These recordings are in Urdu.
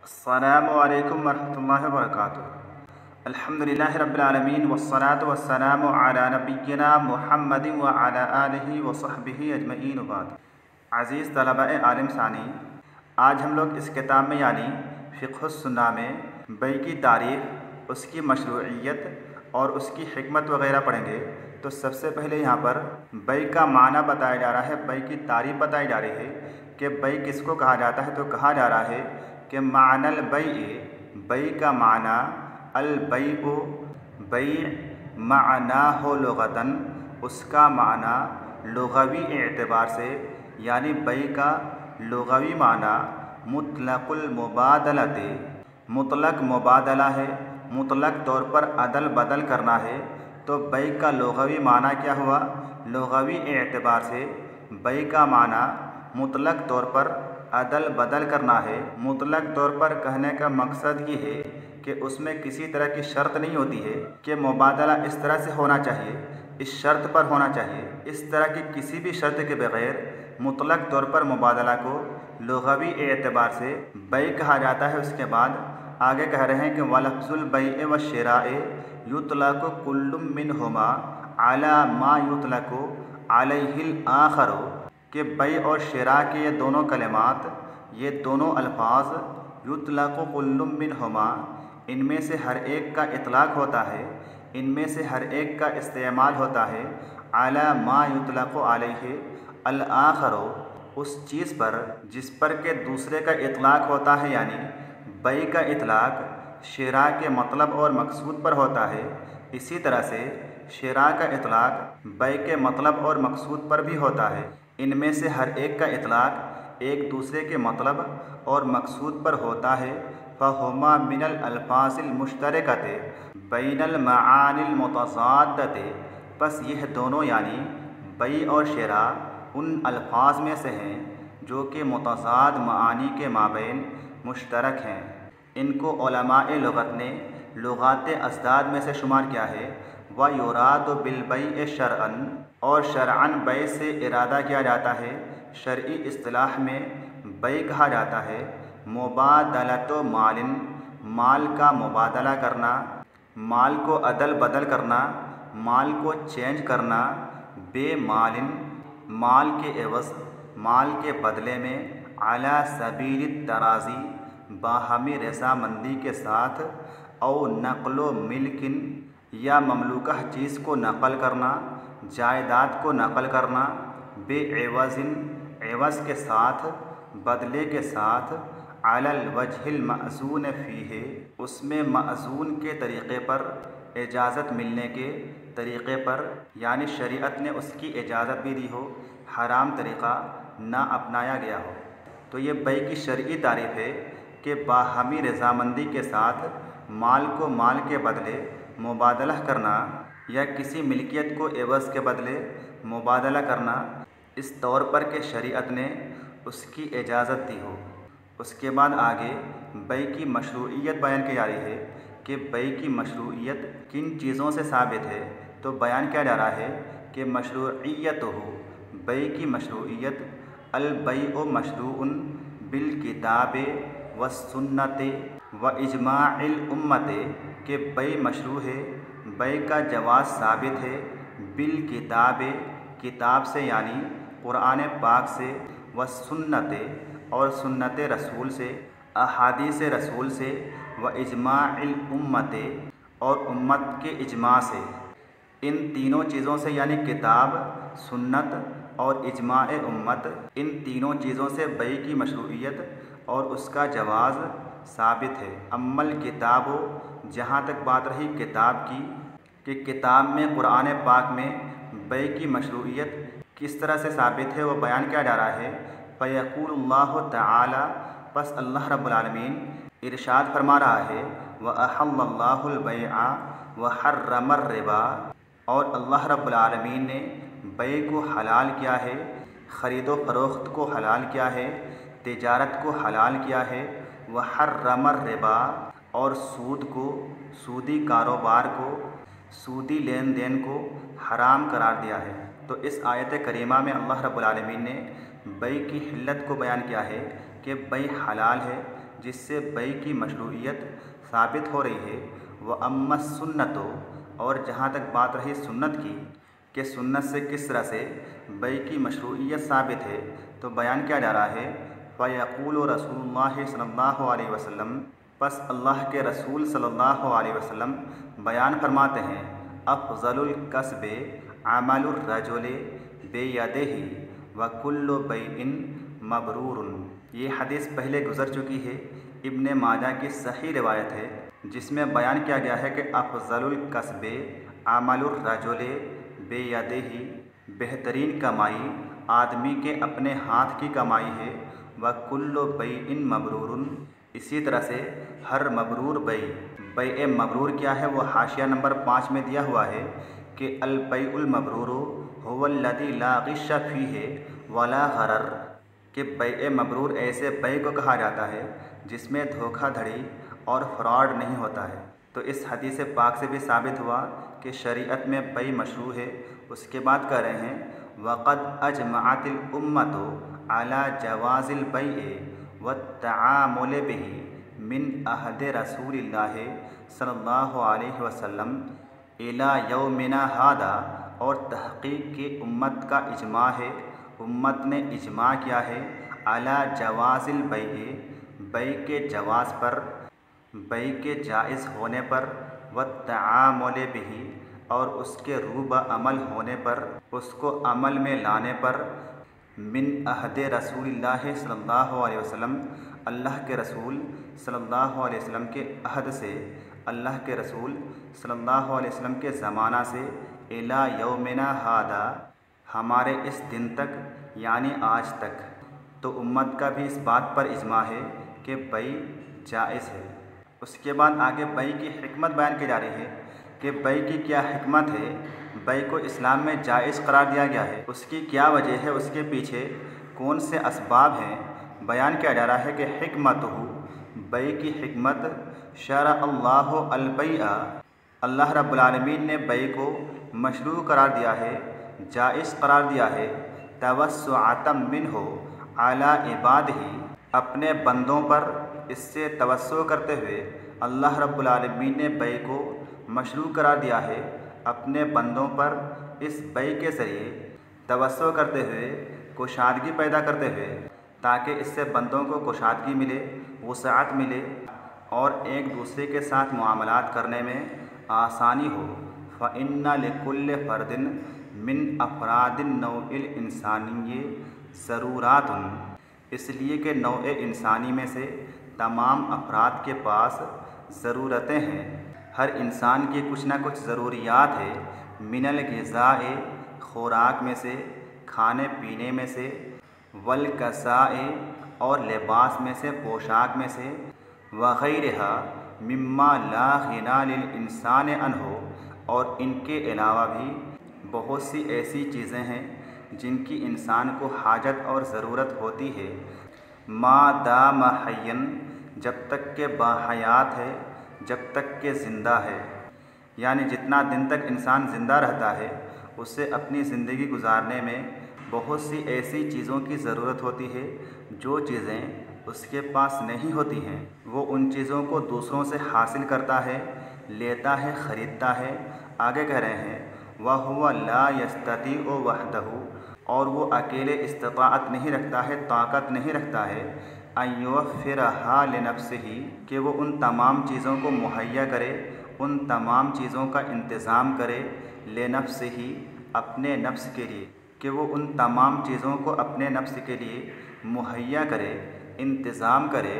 السلام علیکم ورحمۃ اللہ وبرکاتہ۔ الحمدللہ رب العالمین والصلاة والسلام علی نبینا محمد وعلی آلہ وصحبہ اجمعین وبعد۔ عزیز طلباء عالم ثانی، آج ہم لوگ اس کتاب میں یعنی فقہ السنہ میں بیع کی تعریف، اس کی مشروعیت اور اس کی حکمت وغیرہ پڑھیں گے۔ تو سب سے پہلے یہاں پر بیع کا معنی بتایا جا رہا ہے، بیع کی تعریف بتائی جا رہی ہے کہ بیع کس کو کہا جاتا ہے۔ تو کہا جا رہا ہے کہ معنی البیع، بیع کا معنی البیع، بیع معناہ لغتاً، اس کا معنی لغوی اعتبار سے، یعنی بیع کا لغوی معنی مطلق المبادلۃ، مطلق مبادلہ ہے، مطلق طور پر عدل بدل کرنا ہے۔ تو بیع کا لغوی معنی کیا ہوا؟ لغوی اعتبار سے بیع کا معنی مطلق طور پر عدل بدل کرنا ہے۔ مطلق طور پر کہنے کا مقصد یہ ہے کہ اس میں کسی طرح کی شرط نہیں ہوتی ہے کہ مبادلہ اس طرح سے ہونا چاہیے، اس شرط پر ہونا چاہیے۔ اس طرح کی کسی بھی شرط کے بغیر مطلق طور پر مبادلہ کو لغوی اعتبار سے بیع کہا جاتا ہے۔ اس کے بعد آگے کہہ رہے ہیں کہ وَلَفْظُ الْبَيْعِ وَالشِّرَاءِ يُطْلَقُ كُلٌّ مِّنْهُمَا عَلَى مَا يُطْلَقُ عَلَيْهِ الْآخَرُ، کہ بیع اور شراء کے یہ دونوں کلمات، یہ دونوں الفاظ یطلق کل منہما، ان میں سے ہر ایک کا اطلاق ہوتا ہے، ان میں سے ہر ایک کا استعمال ہوتا ہے، علی ما یطلق علیہ الآخر، اس چیز پر جس پر کہ دوسرے کا اطلاق ہوتا ہے، یعنی بیع کا اطلاق شراء کے مطلب اور مقصود پر ہوتا ہے، اسی طرح سے شراء کا اطلاق بیع کے مطلب اور مقصود پر بھی ہوتا ہے۔ ان میں سے ہر ایک کا اطلاق ایک دوسرے کے مطلب اور مقصود پر ہوتا ہے۔ فَهُمَا مِنَ الْأَلْفَاظِ الْمُشْتَرَكَةِ بَيْنَ الْمَعَانِي الْمُتَضَادَّةِ، پس یہ دونوں یعنی بیع اور شراء ان الفاظ میں سے ہیں جو کہ متضاد معانی کے مابین مشترک ہیں۔ ان کو علماء لغت نے لغات ازداد میں سے شمار کیا ہے۔ وَيُرَادُ بِالْبَيْعِ شَرْعًا، اور شرعاً بیع سے ارادہ کیا جاتا ہے، شرعی اصطلاح میں بیع کہا جاتا ہے مبادلۃ مال، مال کا مبادلہ کرنا، مال کو عدل بدل کرنا، مال کو چینج کرنا، بے مال، مال کے عوض، مال کے بدلے میں، علی سبیل التراضی، باہمی رضامندی کے ساتھ، او نقل و ملکن، یا مملوکہ چیز کو نقل کرنا، جائیداد کو نقل کرنا، بے عوض، عوض کے ساتھ، بدلے کے ساتھ، علی الوجہ المأذون فیہ، اس میں مأذون کے طریقے پر، اجازت ملنے کے طریقے پر، یعنی شریعت نے اس کی اجازت بھی دی ہو، حرام طریقہ نہ اپنایا گیا ہو۔ تو یہ بیع کی شرعی تعریف ہے کہ باہمی رضامندی کے ساتھ مال کو مال کے بدلے مبادلہ کرنا، یا کسی ملکیت کو عوض کے بدلے مبادلہ کرنا، اس طور پر کہ شریعت نے اس کی اجازت دی ہو۔ اس کے بعد آگے بیع کی مشروعیت بیان کی جا رہی ہے کہ بیع کی مشروعیت کن چیزوں سے ثابت ہے۔ تو بیان کیا جا رہا ہے کہ مشروعیت ہو، بیع کی مشروعیت، البیع مشروع بالکتاب والسنت واجماع الامت، کہ بیع مشروع ہے، بیع کا جواز ثابت ہے، بالکتاب، کتاب سے یعنی قرآن پاک سے، والسنت، اور سنت رسول سے، احادیث رسول سے، واجماع الامت، اور امت کے اجماع سے۔ ان تینوں چیزوں سے یعنی کتاب، سنت اور اجماع امت، ان تینوں چیزوں سے بیع کی مشروعیت اور اس کا جواز ثابت ہے۔ اما الکتاب، جہاں تک بات رہی کتاب کی کہ کتاب میں، قرآن پاک میں بیع کی مشروعیت کس طرح سے ثابت ہے، وہ بیان کیا جا رہا ہے۔ فیقول اللہ تعالی، پس اللہ رب العالمین ارشاد فرما رہا ہے، وَأَحَلَّ اللَّهُ الْبَيْعَ وَحَرَّمَ الرِّبَا، اور اللہ رب العالمین نے بیع کو حلال کیا ہے، خرید و فروخت کو حلال کیا ہے، تجارت کو حلال کیا ہے، وَحَرَّمَ الرِّبَا، اور سود کو، سودی کاروبار کو، سودی لین دین کو حرام قرار دیا ہے۔ تو اس آیت کریمہ میں اللہ رب العالمین نے بیع کی حلت کو بیان کیا ہے کہ بیع حلال ہے، جس سے بے کی مشروعیت ثابت ہو رہی ہے۔ وہ اما سنت، اور جہاں تک بات رہی سنت کی کہ سنت سے کس طرح سے بے کی مشروعیت ثابت ہے، تو بیان کیا جا رہا ہے فیقول رسول اللہ صلی اللہ علیہ وسلم، پس اللہ کے رسول صلی اللہ علیہ وسلم بیان فرماتے ہیں افضل الکسب عمل الرجل بیدہ وکل بیع مبرور۔ یہ حدیث پہلے گزر چکی ہے، ابن ماجہ کی صحیح روایت ہے، جس میں بیان کیا گیا ہے کہ افضل الکسب عمل الرجل بیدہ، بہترین کمائی آدمی کے اپنے ہاتھ کی کمائی ہے، وکل بیع مبرور، اسی طرح سے ہر مبرور بیع مبرور کیا ہے وہ حاشیہ نمبر 5 میں دیا ہوا ہے کہ البیع المبرور هو الذی لا غش فیہ ولا غرر، کہ بیع مبرور ایسے بیع کو کہا جاتا ہے جس میں دھوکہ دھڑی اور فراڈ نہیں ہوتا ہے۔ تو اس حدیث پاک سے بھی ثابت ہوا کہ شریعت میں بیع مشروع ہے۔ اس کے بعد کہہ رہے ہیں وقد اجمعت الامۃ علی جواز البیع والتعامل بہ من عہد رسول اللہ صلی اللہ علیہ وسلم الی یومنا ھذا، اور تحقیق کی امت کا اجماع ہے، امت نے اجماع کیا ہے علی جواز البیع، بیع کے جواز پر، بیع کے جائز ہونے پر، والتعامل بہ، اور اس کے روبہ عمل ہونے پر، اس کو عمل میں لانے پر، من عہد رسول اللہ صلی اللہ علیہ وسلم، اللہ کے رسول صلی اللہ علیہ وسلم کے عہد سے، اللہ کے رسول صلی اللہ علیہ وسلم کے زمانہ سے، الی یومنا ھذا، ہمارے اس دن تک یعنی آج تک۔ تو امت کا بھی اس بات پر اجماع ہے کہ بیع جائز ہے۔ اس کے بعد آگے بیع کی حکمت بیان کی جا رہی ہے کہ بیع کی کیا حکمت ہے، بیع کو اسلام میں جائز قرار دیا گیا ہے، اس کی کیا وجہ ہے، اس کے پیچھے کون سے اسباب ہیں۔ بیان کیا جا رہا ہے کہ حکمتہ، بیع کی حکمت، شرع اللہ البیع، اللہ رب العالمین نے بیع کو مشروع قرار دیا ہے، جائز قرار دیا ہے، توسعۃ منہ علی عبادہ، اپنے بندوں پر اس سے توسع کرتے ہوئے اللہ رب العالمین نے بیع کو مشروع قرار دیا ہے، اپنے بندوں پر اس بیع کے ذریعے توسع کرتے ہوئے، کشادگی پیدا کرتے ہوئے، تاکہ اس سے بندوں کو کشادگی ملے، وسعت ملے، اور ایک دوسرے کے ساتھ معاملات کرنے میں آسانی ہو۔ فَإِنَّ لِكُلِّ فَرْدٍ مِّنْ أَفْرَادِ النَّوْعِ الْإِنسَانِيِّ ضَرُورَاتٌ، اس لیے کہ نوع انسانی میں سے تمام افراد کے پاس ضرورتیں ہیں، ہر انسان کی کچھ نہ کچھ ضروریات ہے، من الغذاء، خوراک میں سے، کھانے پینے میں سے، والکساء، اور لباس میں سے، پوشاک میں سے، وغیرہا مما لا غنی للانسان عنہ، اور ان کے علاوہ بھی بہت سی ایسی چیزیں ہیں جن کی انسان کو حاجت اور ضرورت ہوتی ہے، ما دام حیا، جب تک کہ باحیات ہے، جب تک کہ زندہ ہے، یعنی جتنا دن تک انسان زندہ رہتا ہے اسے اپنی زندگی گزارنے میں بہت سی ایسی چیزوں کی ضرورت ہوتی ہے جو چیزیں اس کے پاس نہیں ہوتی ہیں، وہ ان چیزوں کو دوسروں سے حاصل کرتا ہے، لیتا ہے، خریدتا ہے۔ آگے کہہ رہے ہیں وَهُوَ لَا يَسْتَطِيعُ وَحْدَهُ، اور وہ اکیلے استطاعت نہیں رکھتا ہے، طاقت نہیں رکھتا ہے، أَن يُوَفِّرَهَا لِنَفْسِهِ، کہ وہ ان تمام چیزوں کو مہیا کرے، ان تمام چیزوں کا انتظام کرے، لِنَفْسِهِ، اپنے نفس کے لیے، کہ وہ ان تمام چیزوں کو اپنے نفس کے لیے مہیا کرے، انتظام کرے،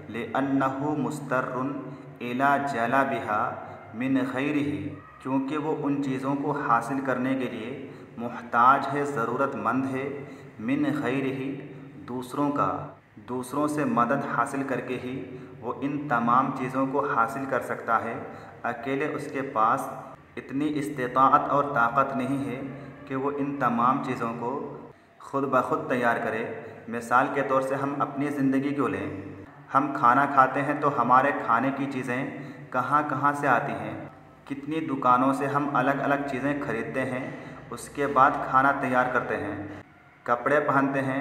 لِأَنَّهُ مُسْتَرٌ إِلَى جَلَبِهَا مِنْ غَيْرِهِ، کیونکہ وہ ان چیزوں کو حاصل کرنے کے لیے محتاج ہے، ضرورت مند ہے، من غیرہ، دوسروں کا، دوسروں سے مدد حاصل کر کے ہی وہ ان تمام چیزوں کو حاصل کر سکتا ہے، اکیلے اس کے پاس اتنی استطاعت اور طاقت نہیں ہے کہ وہ ان تمام چیزوں کو خود بخود تیار کرے۔ مثال کے طور سے ہم اپنی زندگی کو لیں، ہم کھانا کھاتے ہیں تو ہمارے کھانے کی چیزیں کہاں کہاں سے آتی ہیں، کتنی دکانوں سے ہم الگ الگ چیزیں خریدتے ہیں، اس کے بعد کھانا تیار کرتے ہیں۔ کپڑے پہنتے ہیں